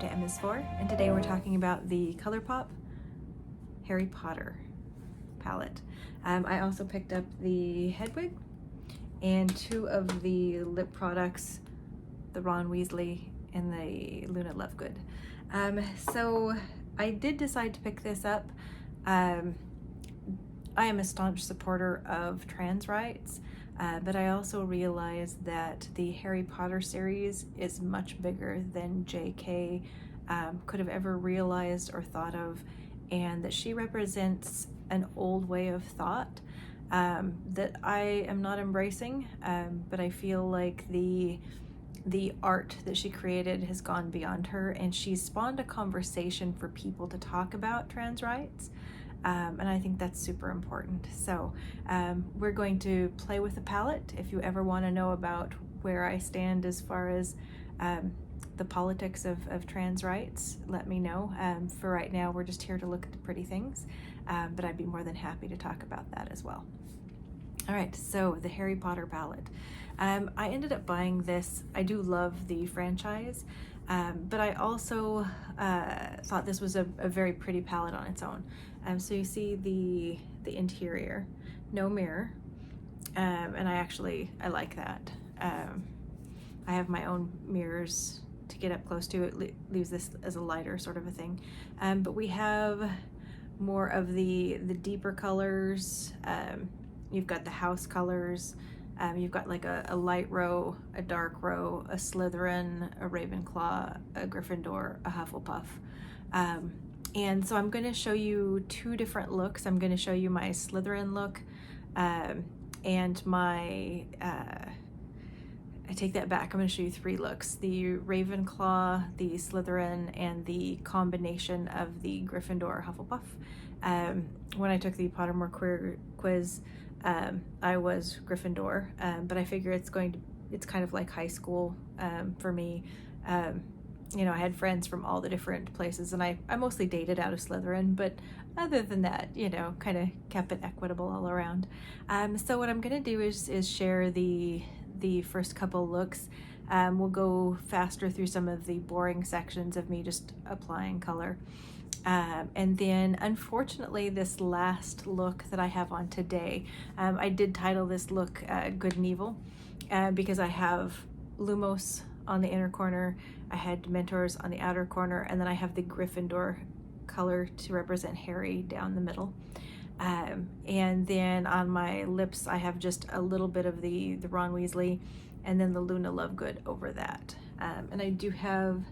M is for, and today we're talking about the Colourpop Harry Potter palette. I also picked up the Hedwig and two of the lip products, the Ron Weasley and the Luna Lovegood. So I did decide to pick this up. I am a staunch supporter of trans rights, but I also realized that the Harry Potter series is much bigger than JK could have ever realized or thought of, and that she represents an old way of thought that I am not embracing, but I feel like the art that she created has gone beyond her, and she's spawned a conversation for people to talk about trans rights. And I think that's super important. So we're going to play with the palette. If you ever want to know about where I stand as far as the politics of trans rights, let me know. For right now, we're just here to look at the pretty things, but I'd be more than happy to talk about that as well. All right, so the Harry Potter palette. I ended up buying this. I do love the franchise, but I also thought this was a very pretty palette on its own. So you see the interior, no mirror, and I like that. I have my own mirrors to get up close to. It leaves this as a lighter sort of a thing, but we have more of the deeper colors. You've got the house colors. You've got like a light row, a dark row, a Slytherin, a Ravenclaw, a Gryffindor, a Hufflepuff. And so I'm going to show you two different looks. I'm going to show you my Slytherin look and my, I take that back, I'm going to show you three looks: the Ravenclaw, the Slytherin, and the combination of the Gryffindor or Hufflepuff. When I took the Pottermore Queer quiz, I was Gryffindor, but I figure it's kind of like high school for me. You know, I had friends from all the different places, and I mostly dated out of Slytherin, but other than that, you know, kind of kept it equitable all around. So what I'm going to do is share the first couple looks. We'll go faster through some of the boring sections of me just applying color. And then unfortunately this last look that I have on today, I did title this look Good and Evil, because I have Lumos on the inner corner, I had Dementors on the outer corner, and then I have the Gryffindor color to represent Harry down the middle. And then on my lips I have just a little bit of the Ron Weasley and then the Luna Lovegood over that. And I do have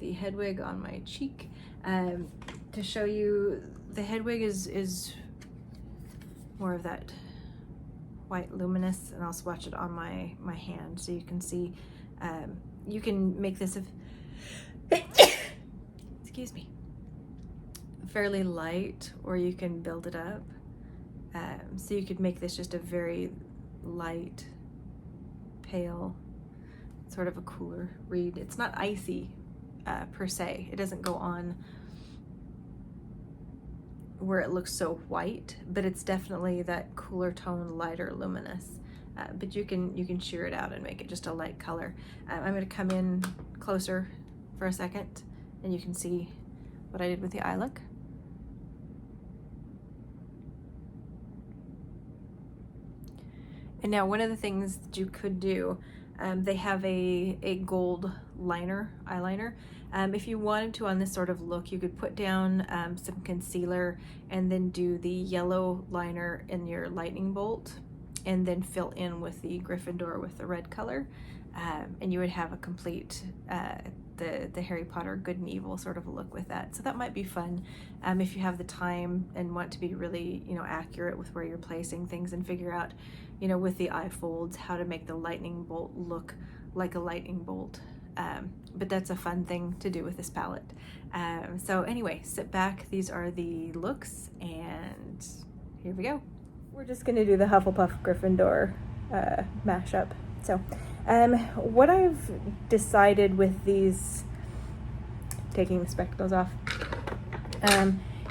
the Hedwig on my cheek. To show you, the Hedwig is more of that white luminous, and I'll swatch it on my hand so you can see. You can make this excuse me, fairly light, or you can build it up. So you could make this just a very light, pale, sort of a cooler read. It's not icy per se. It doesn't go on where it looks so white, but it's definitely that cooler tone, lighter, luminous. But you can sheer it out and make it just a light color. I'm going to come in closer for a second, and you can see what I did with the eye look. And now one of the things that you could do, they have a gold eyeliner. If you wanted to on this sort of look, you could put down some concealer and then do the yellow liner in your lightning bolt, and then fill in with the Gryffindor with the red color, and you would have a complete the Harry Potter Good and Evil sort of a look with that. So that might be fun if you have the time and want to be really, you know, accurate with where you're placing things, and figure out, you know, with the eye folds, how to make the lightning bolt look like a lightning bolt. But that's a fun thing to do with this palette. So anyway, sit back. These are the looks, and here we go. We're just going to do the Hufflepuff Gryffindor mashup. So what I've decided with these, taking the spectacles off,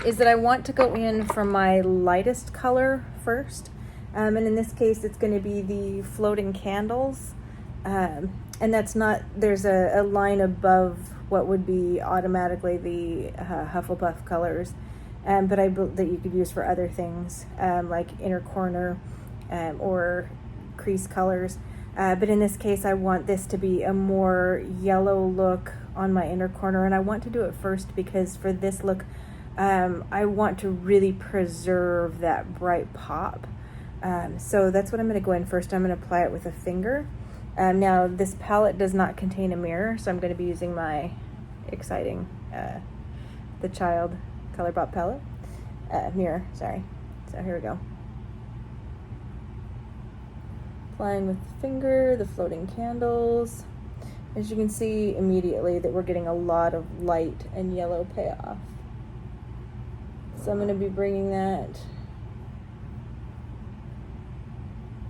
is that I want to go in for my lightest color first. And in this case, it's going to be the Floating Candles. And that's not, there's a line above what would be automatically the Hufflepuff colors, but that you could use for other things, like inner corner or crease colors. But in this case, I want this to be a more yellow look on my inner corner, and I want to do it first because for this look, I want to really preserve that bright pop. So that's what I'm going to go in first. I'm going to apply it with a finger. Now this palette does not contain a mirror, so I'm going to be using my exciting, the Child Colourpop palette, mirror, sorry. So here we go. Applying with the finger, the floating candles. As you can see immediately that we're getting a lot of light and yellow payoff. So I'm going to be bringing that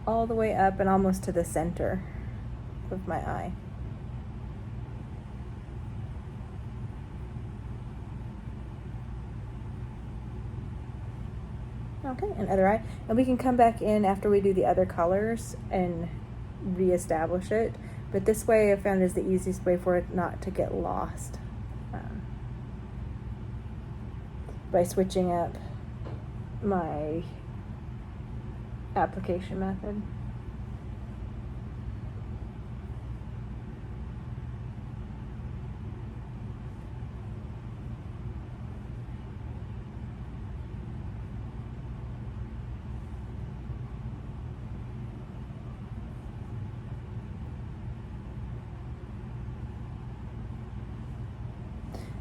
all the way up and almost to the center of my eye. Okay, and other eye. And we can come back in after we do the other colors and reestablish it. But this way I found is the easiest way for it not to get lost. By switching up my application method.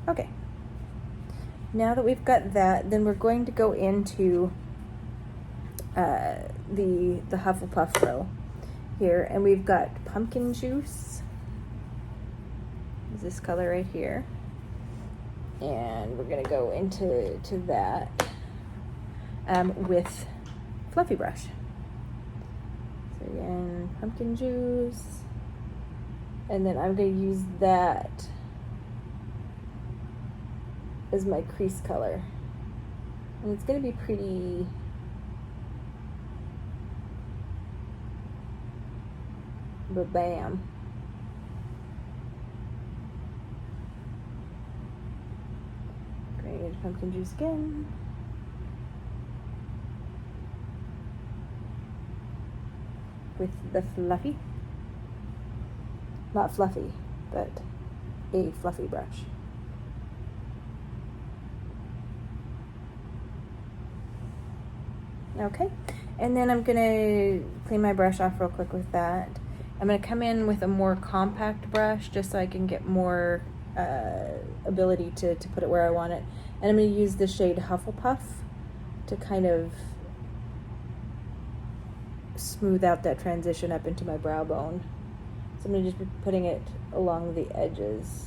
Okay, now that we've got that, then we're going to go into the Hufflepuff row here, and we've got pumpkin juice. This color right here, and we're gonna go into that with fluffy brush. So again, pumpkin juice, and then I'm gonna use that as my crease color, and it's gonna be pretty bam. Great, pumpkin juice again. With the fluffy, not fluffy, but a fluffy brush. Okay, and then I'm gonna clean my brush off real quick with that. I'm gonna come in with a more compact brush just so I can get more ability to put it where I want it. And I'm gonna use the shade Hufflepuff to kind of smooth out that transition up into my brow bone. So I'm gonna just be putting it along the edges.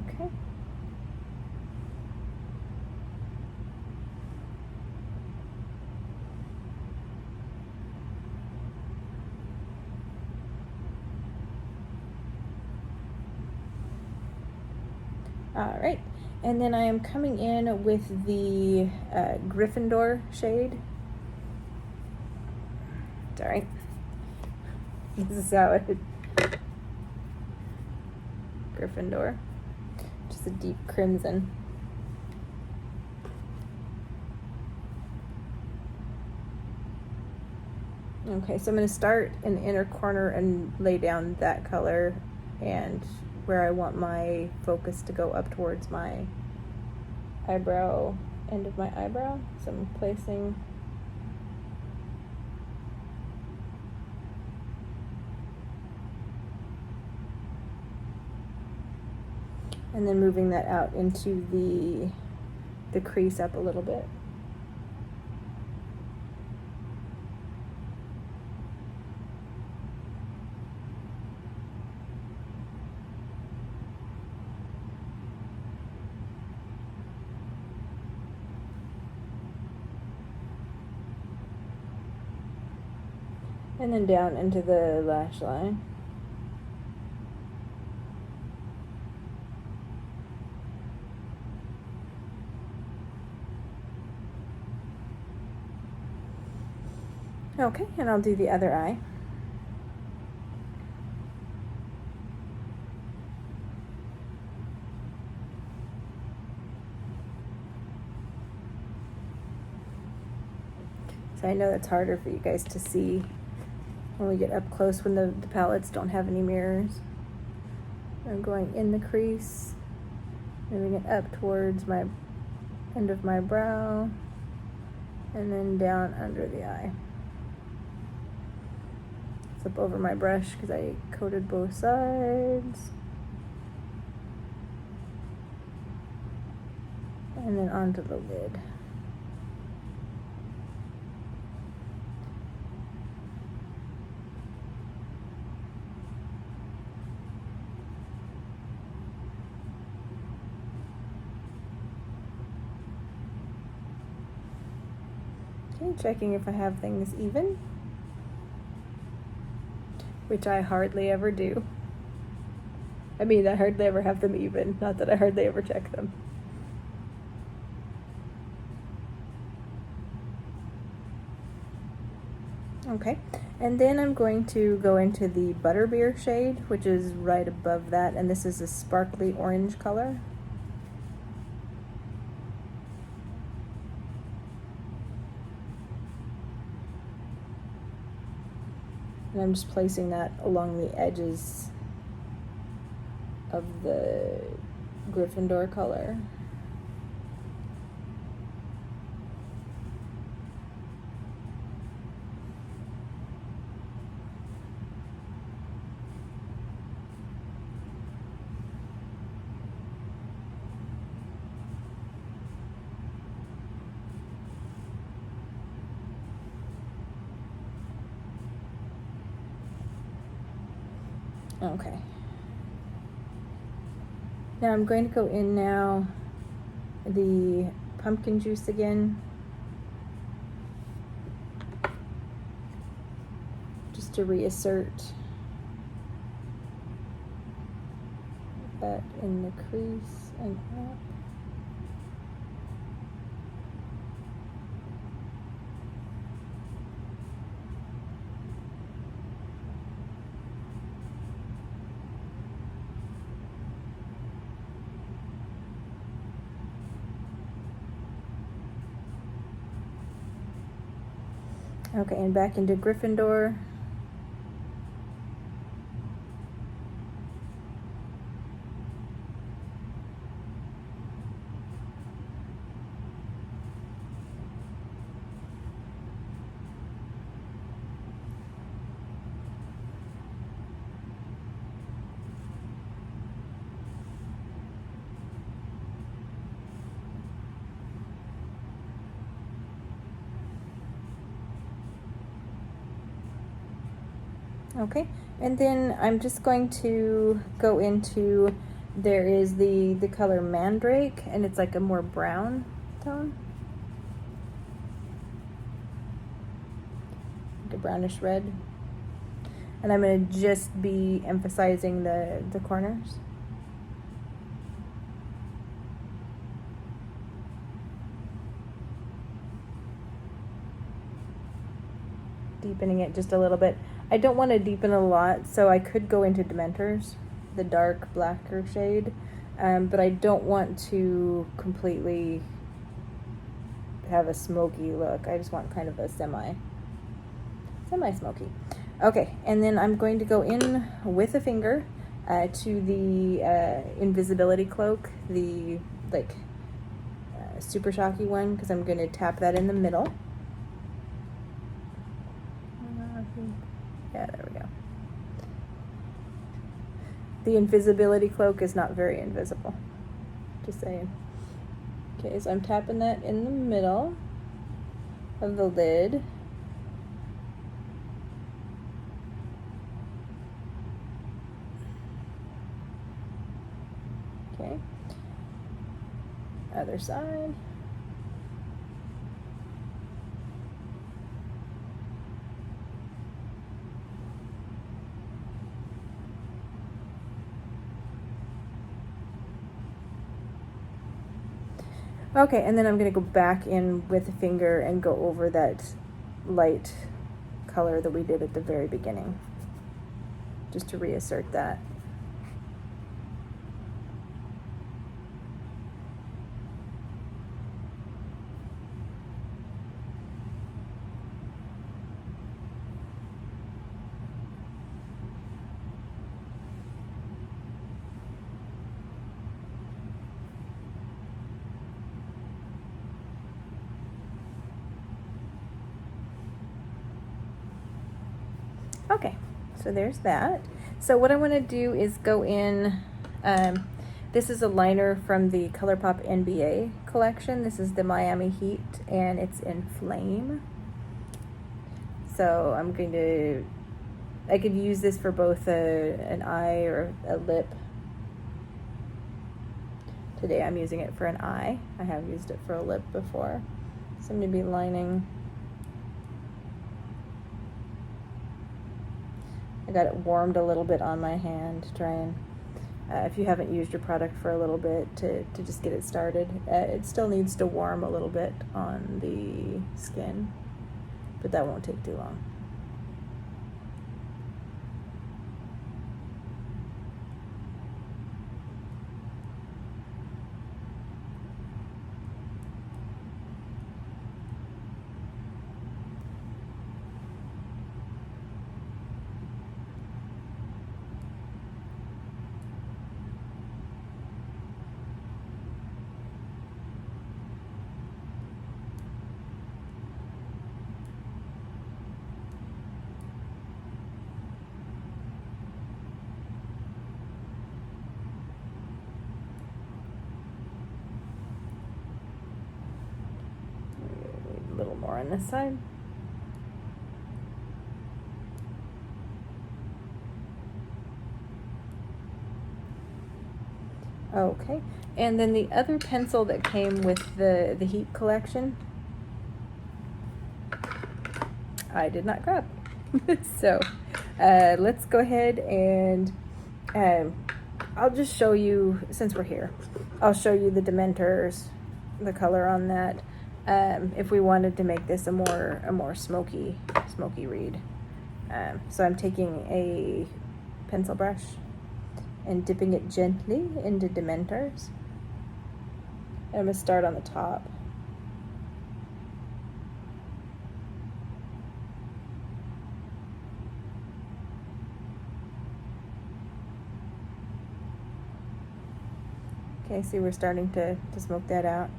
Okay. All right, and then I am coming in with the Gryffindor shade. Sorry. This is how it Gryffindor. Just a deep crimson. Okay, so I'm going to start in the inner corner and lay down that color and where I want my focus to go up towards my eyebrow, end of my eyebrow. So I'm placing and then moving that out into the crease up a little bit. And then down into the lash line. Okay, and I'll do the other eye. So I know that's harder for you guys to see when we get up close when the palettes don't have any mirrors. I'm going in the crease, moving it up towards my end of my brow, and then down under the eye. Flip over my brush because I coated both sides. And then onto the lid. Okay, checking if I have things even, which I hardly ever do. I mean, I hardly ever have them even, not that I hardly ever check them. Okay, and then I'm going to go into the Butterbeer shade, which is right above that, and this is a sparkly orange color. And I'm just placing that along the edges of the Gryffindor color. Okay. Now I'm going to go in now the pumpkin juice again. Just to reassert that in the crease and up. Okay, and back into Gryffindor. Okay, and then I'm just going to go into, there is the color Mandrake, and it's like a more brown tone. Like a brownish red. And I'm going to just be emphasizing the corners. Deepening it just a little bit. I don't want to deepen a lot, so I could go into Dementors, the dark blacker shade, but I don't want to completely have a smoky look. I just want kind of a semi-smoky. Okay, and then I'm going to go in with a finger to the invisibility cloak, the super shocky one, because I'm going to tap that in the middle. Yeah, there we go. The invisibility cloak is not very invisible. Just saying. Okay, so I'm tapping that in the middle of the lid. Okay. Other side. Okay, and then I'm going to go back in with a finger and go over that light color that we did at the very beginning, just to reassert that. Okay, so there's that. So what I want to do is go in, this is a liner from the Colourpop NBA collection. This is the Miami Heat, and it's in Flame. So I'm going to, I could use this for both an eye or a lip. Today I'm using it for an eye. I have used it for a lip before. So I'm going to be lining. I got it warmed a little bit on my hand to try and, if you haven't used your product for a little bit, to just get it started. It still needs to warm a little bit on the skin, but that won't take too long. A little more on this side. Okay, and then the other pencil that came with the Heat collection, I did not grab. So let's go ahead and I'll just show you, since we're here, I'll show you the Dementors, the color on that. If we wanted to make this a more smoky read. So I'm taking a pencil brush and dipping it gently into Dementors. And I'm going to start on the top. Okay, see, we're starting to smoke that out.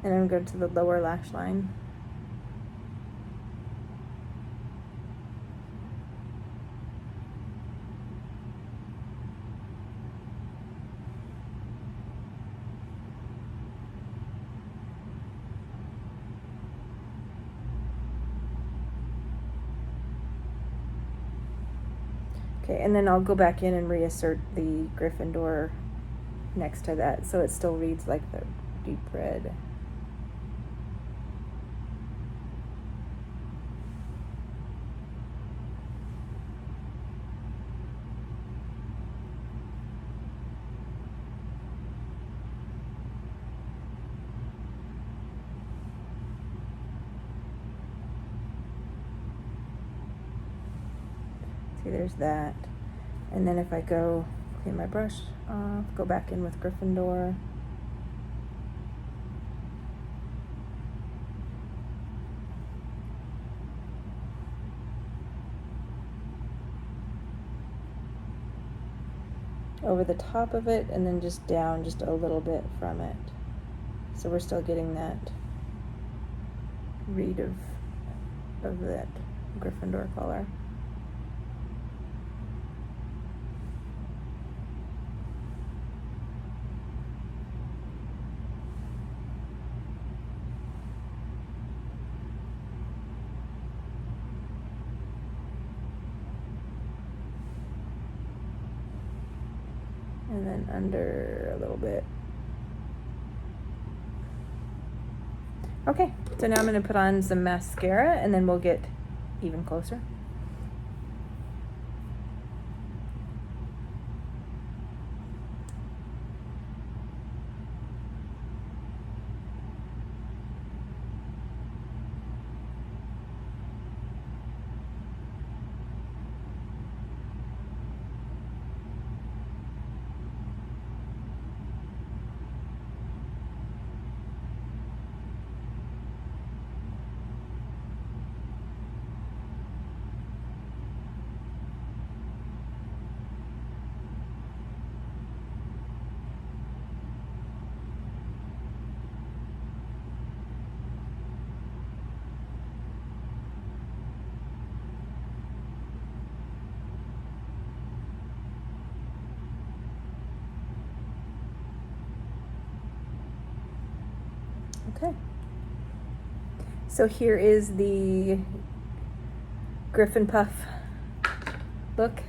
And I'm going to go to the lower lash line. Okay, and then I'll go back in and reassert the Gryffindor next to that, so it still reads like the deep red. See, there's that. And then if I go clean my brush off, go back in with Gryffindor. Over the top of it, and then just down just a little bit from it. So we're still getting that read of that Gryffindor color. And then under a little bit. Okay, so now I'm going to put on some mascara, and then we'll get even closer. Okay. So here is the Gryffinpuff look,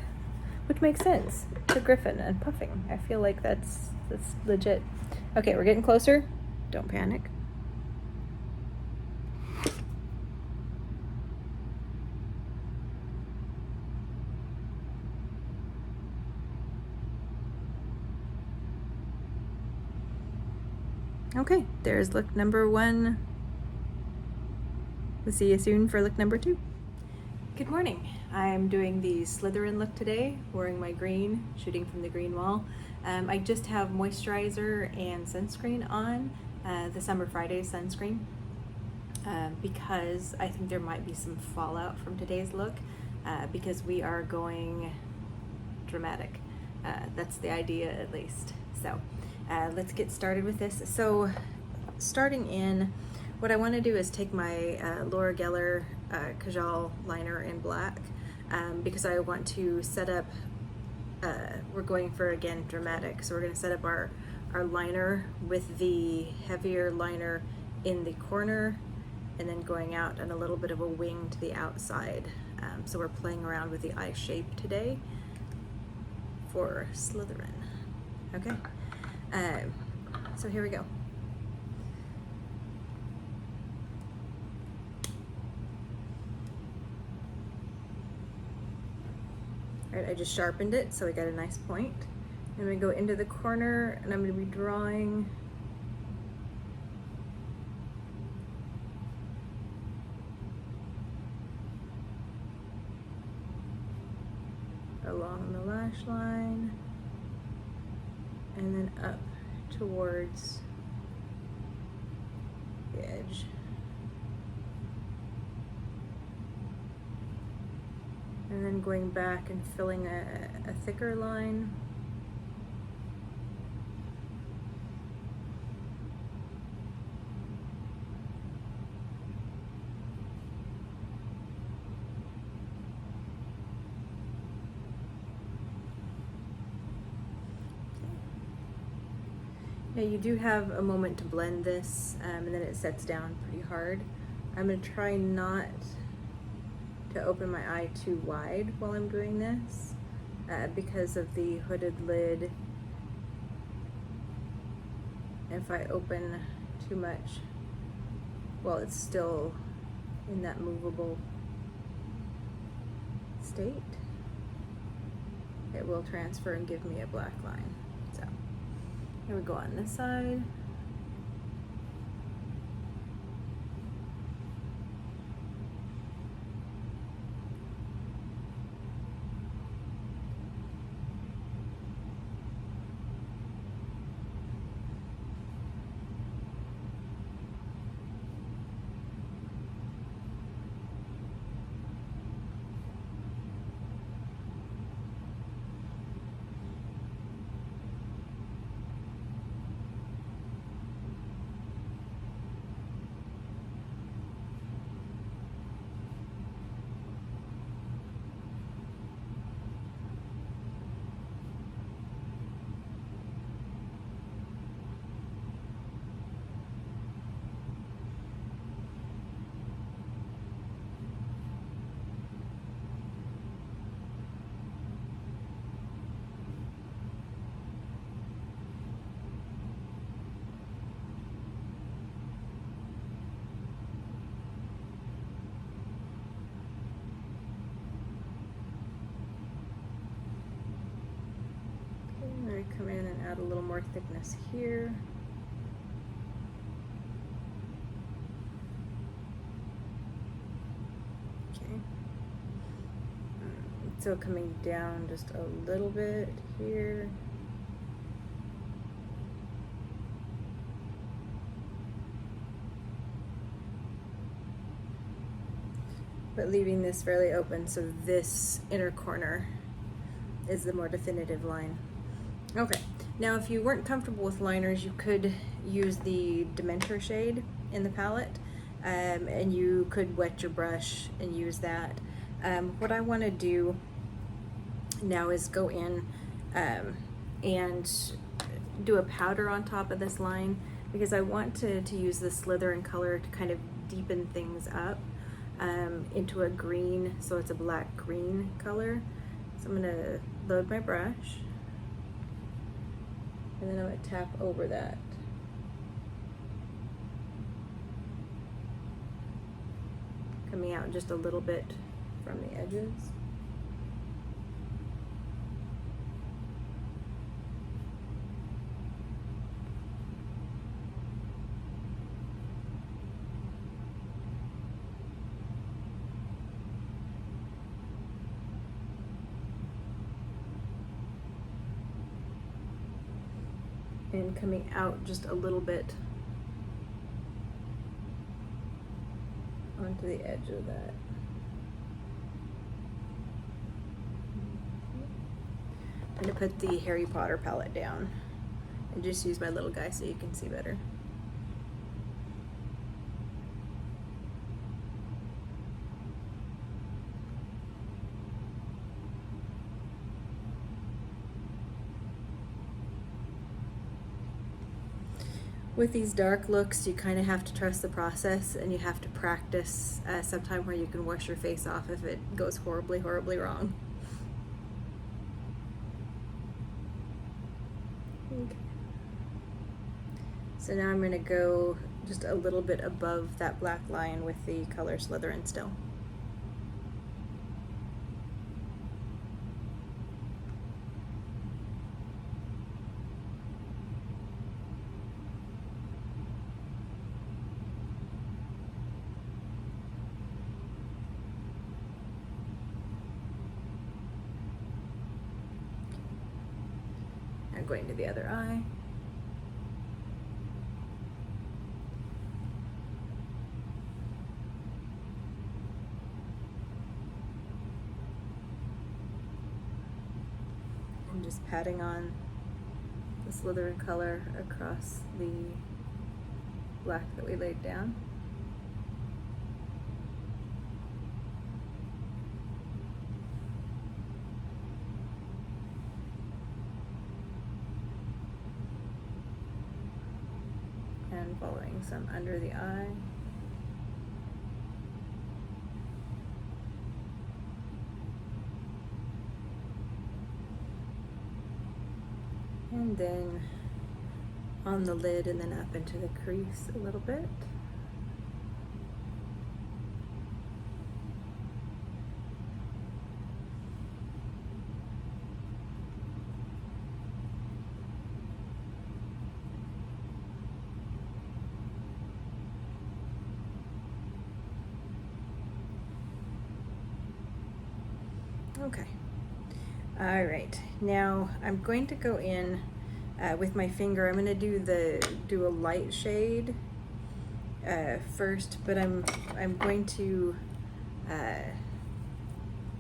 which makes sense. It's a griffin and puffing. I feel like that's legit. Okay, we're getting closer. Don't panic. Okay, there's look number 1. We'll see you soon for look number 2. Good morning. I'm doing the Slytherin look today, wearing my green, shooting from the green wall. I just have moisturizer and sunscreen on, the Summer Friday sunscreen, because I think there might be some fallout from today's look, because we are going dramatic. That's the idea, at least. So let's get started with this. So starting in, what I want to do is take my Laura Geller Kajal liner in black, because I want to set up, we're going for, again, dramatic. So we're going to set up our liner with the heavier liner in the corner and then going out and a little bit of a wing to the outside. So we're playing around with the eye shape today for Slytherin. Okay, so here we go. All right, I just sharpened it so I got a nice point. I'm gonna go into the corner and I'm gonna be drawing along the lash line and then up towards the edge. And then going back and filling a thicker line. Now you do have a moment to blend this, and then it sets down pretty hard. I'm going to try not to open my eye too wide while I'm doing this, because of the hooded lid. If I open too much while it's still in that movable state, it will transfer and give me a black line. So here we go on this side. Come in and add a little more thickness here. Okay. So coming down just a little bit here. But leaving this fairly open, so this inner corner is the more definitive line. Okay, now if you weren't comfortable with liners, you could use the Dementor shade in the palette, and you could wet your brush and use that. What I want to do now is go in and do a powder on top of this line, because I want to use the Slytherin color to kind of deepen things up into a green, so it's a black green color. So I'm gonna load my brush, and then I'm gonna tap over that. Coming out just a little bit from the edges. And coming out just a little bit onto the edge of that. I'm going to put the Harry Potter palette down and just use my little guy so you can see better. With these dark looks, you kind of have to trust the process, and you have to practice sometime where you can wash your face off if it goes horribly, horribly wrong. Okay. So now I'm going to go just a little bit above that black line with the color Slytherin still. Going to the other eye. And just patting on the Slytherin color across the black that we laid down. And following some under the eye. And then on the lid and then up into the crease a little bit. Okay. All right. Now I'm going to go in with my finger. I'm going to do a light shade first, but I'm going to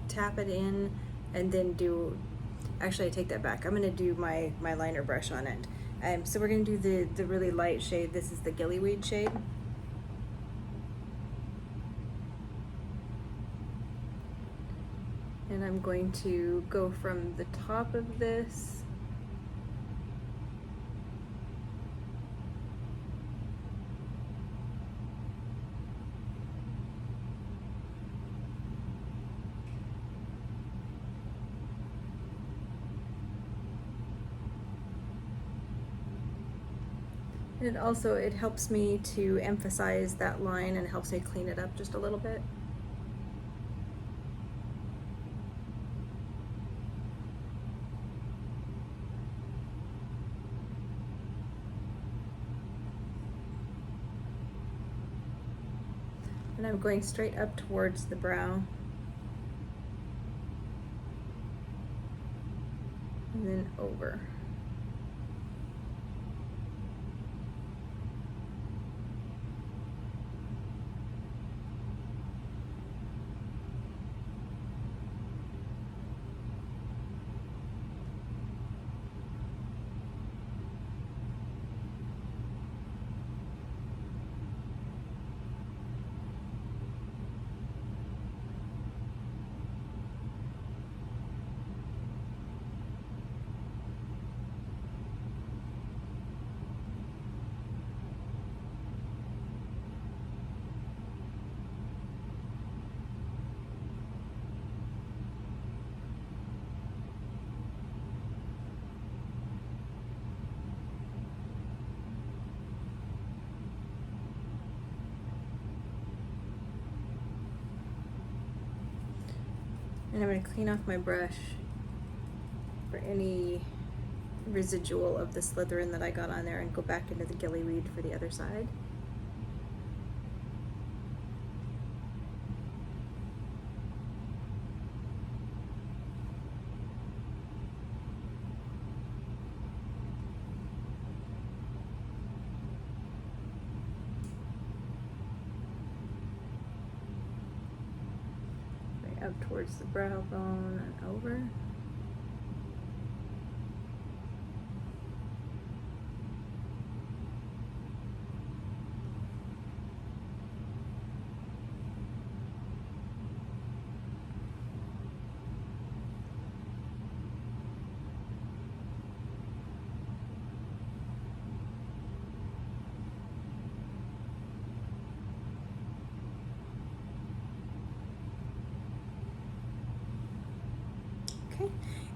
tap it in and then do. Actually, I take that back. I'm going to do my liner brush on it. So we're going to do the really light shade. This is the Gillyweed shade. And I'm going to go from the top of this and it helps me to emphasize that line and helps me clean it up just a little bit. And I'm going straight up towards the brow. And then over. And I'm going to clean off my brush for any residual of the Slytherin that I got on there and go back into the gillyweed for the other side. Right up towards the brow bone and over. Okay,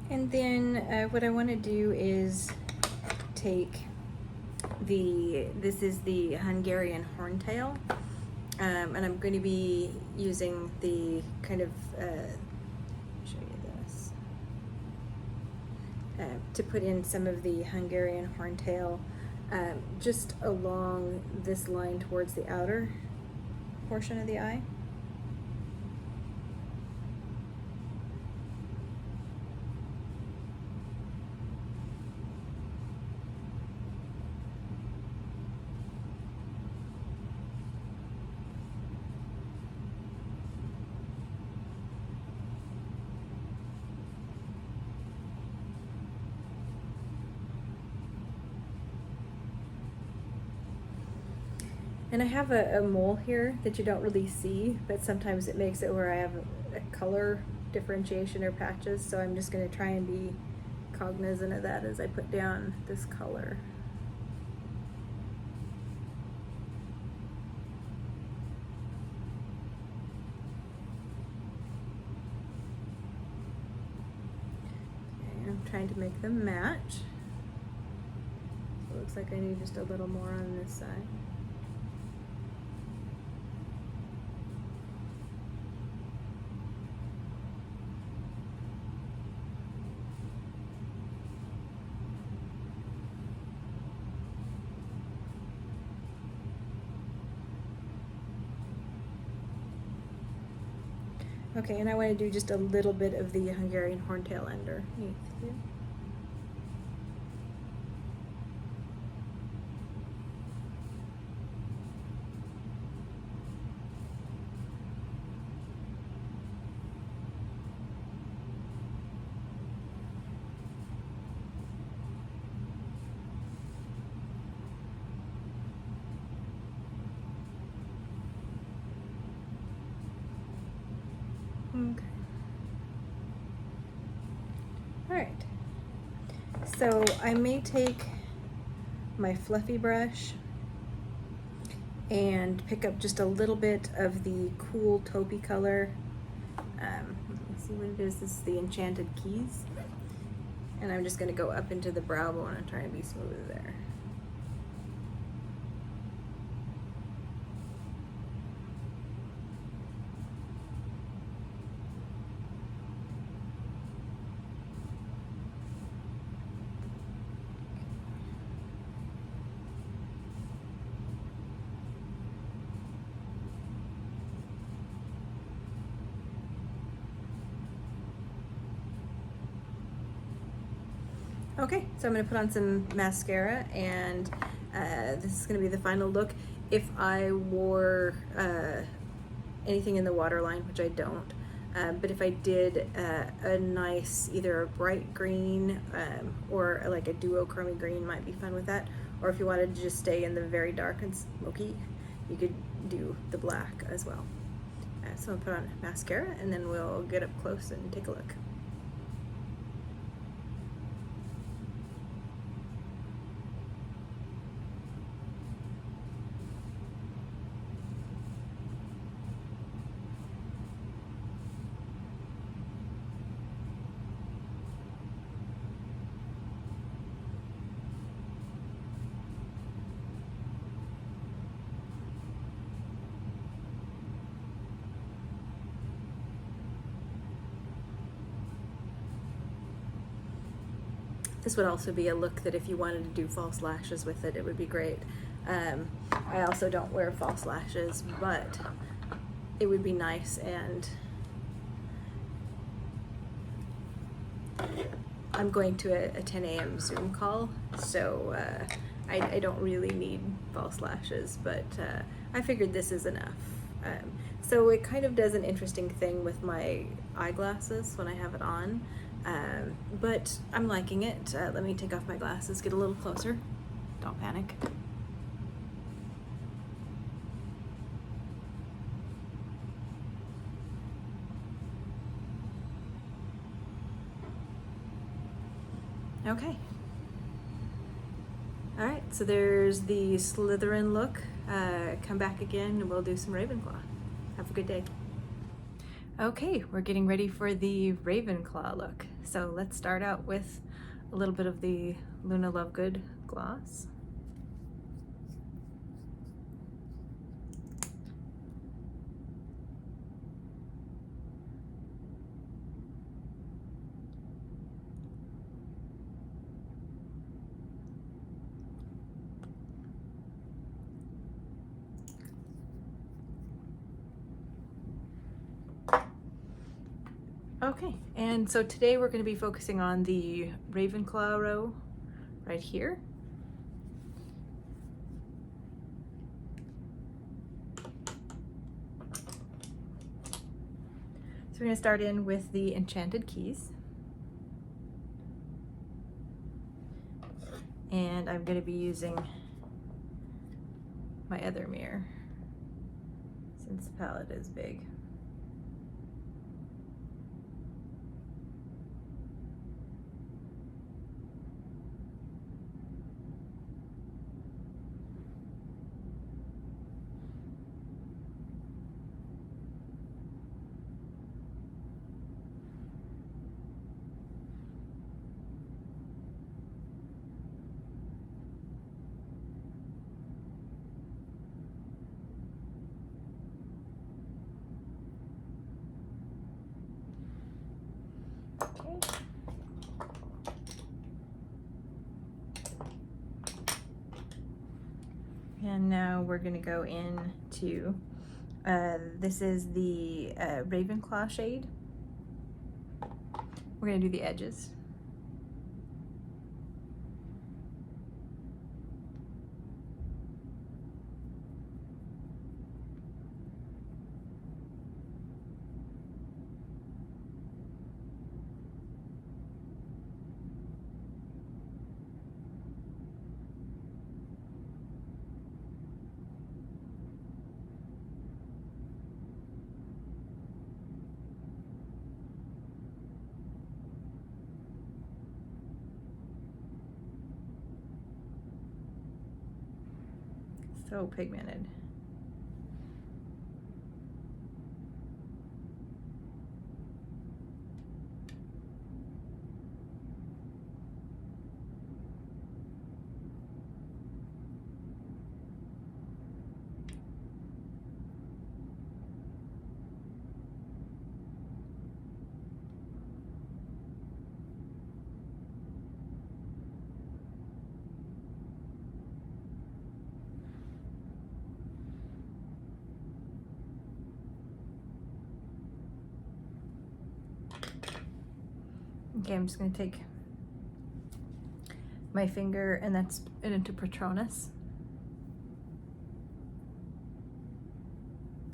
and then what I want to do is take this is the Hungarian horntail, and I'm going to be using the kind of, show you this, to put in some of the Hungarian horntail just along this line towards the outer portion of the eye. And I have a mole here that you don't really see, but sometimes it makes it where I have a color differentiation or patches, so I'm just going to try and be cognizant of that as I put down this color. Okay, I'm trying to make them match. So it looks like I need just a little more on this side. Okay, and I want to do just a little bit of the Hungarian horntail underneath here. Okay. All right. So I may take my fluffy brush and pick up just a little bit of the cool taupey color. Let me see what it is. This is the Enchanted Keys. And I'm just going to go up into the brow bone and try and be smooth there. Okay, so I'm going to put on some mascara, and this is going to be the final look. If I wore anything in the waterline, which I don't, but if I did a nice, either a bright green or like a duochrome green might be fun with that. Or if you wanted to just stay in the very dark and smoky, you could do the black as well. So I'll put on mascara, and then we'll get up close and take a look. This would also be a look that if you wanted to do false lashes with it, it would be great. I also don't wear false lashes, but it would be nice, and I'm going to a 10 a.m. Zoom call, so I don't really need false lashes, but I figured this is enough. So it kind of does an interesting thing with my eyeglasses when I have it on, but I'm liking it. Let me take off my glasses, get a little closer. Don't panic. Okay. All right, so there's the Slytherin look. Come back again and we'll do some Ravenclaw. Have a good day. Okay, we're getting ready for the Ravenclaw look. So let's start out with a little bit of the Luna Lovegood gloss. Okay, and so today we're going to be focusing on the Ravenclaw row right here. So we're going to start in with the Enchanted Keys. And I'm going to be using my other mirror since the palette is big. And now we're going to go into, this is the Ravenclaw shade. We're going to do the edges. So pigmented. Okay, I'm just going to take my finger and that's it into Patronus.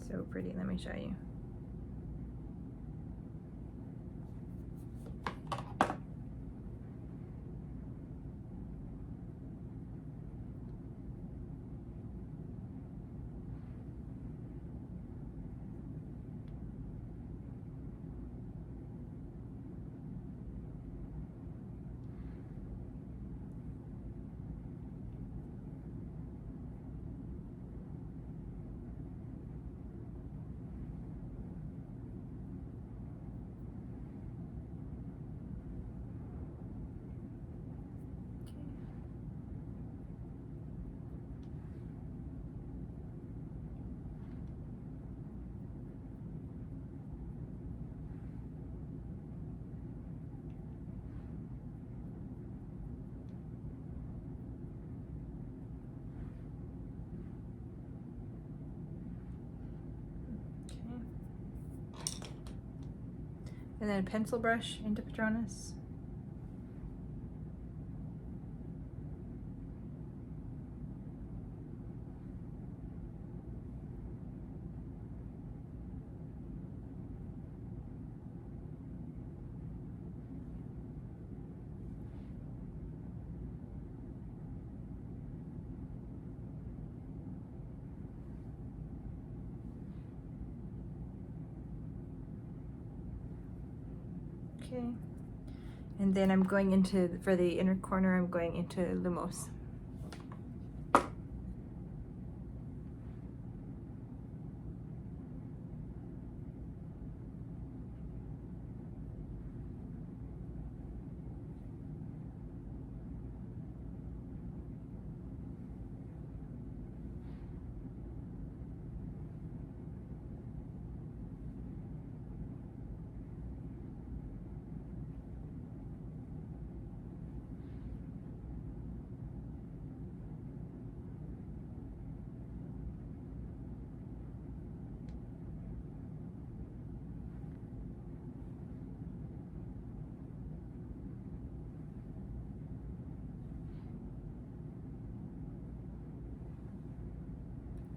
So pretty, let me show you. And then a pencil brush into Patronus. Okay, and then I'm going into, for the inner corner, I'm going into Lumos.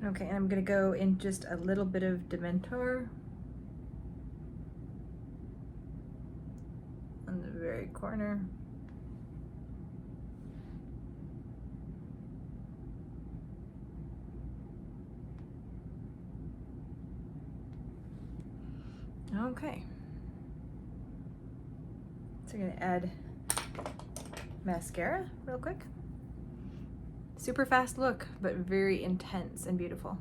Okay, and I'm gonna go in just a little bit of Dementor on the very corner. Okay. So I'm gonna add mascara real quick. Super fast look, but very intense and beautiful.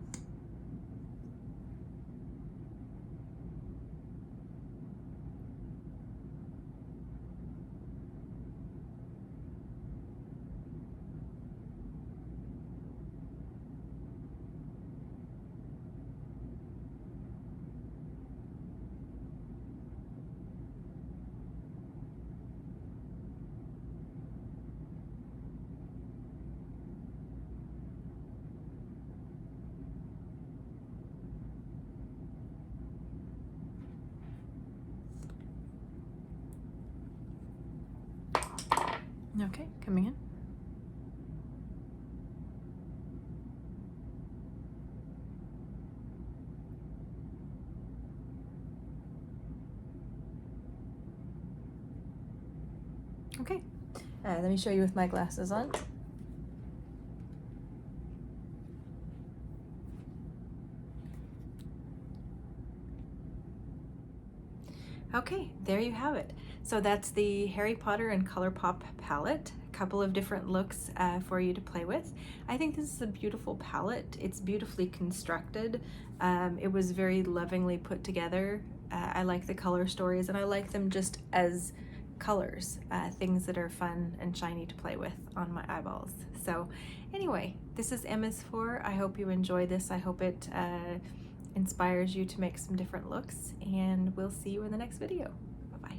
Okay, coming in. Okay, let me show you with my glasses on. Okay, there you have it. So that's the Harry Potter and Colourpop palette. A couple of different looks for you to play with. I think this is a beautiful palette. It's beautifully constructed. It was very lovingly put together. I like the color stories, and I like them just as colors, things that are fun and shiny to play with on my eyeballs. So anyway, this is MS4. I hope you enjoy this. I hope it inspires you to make some different looks, and we'll see you in the next video. Bye-bye.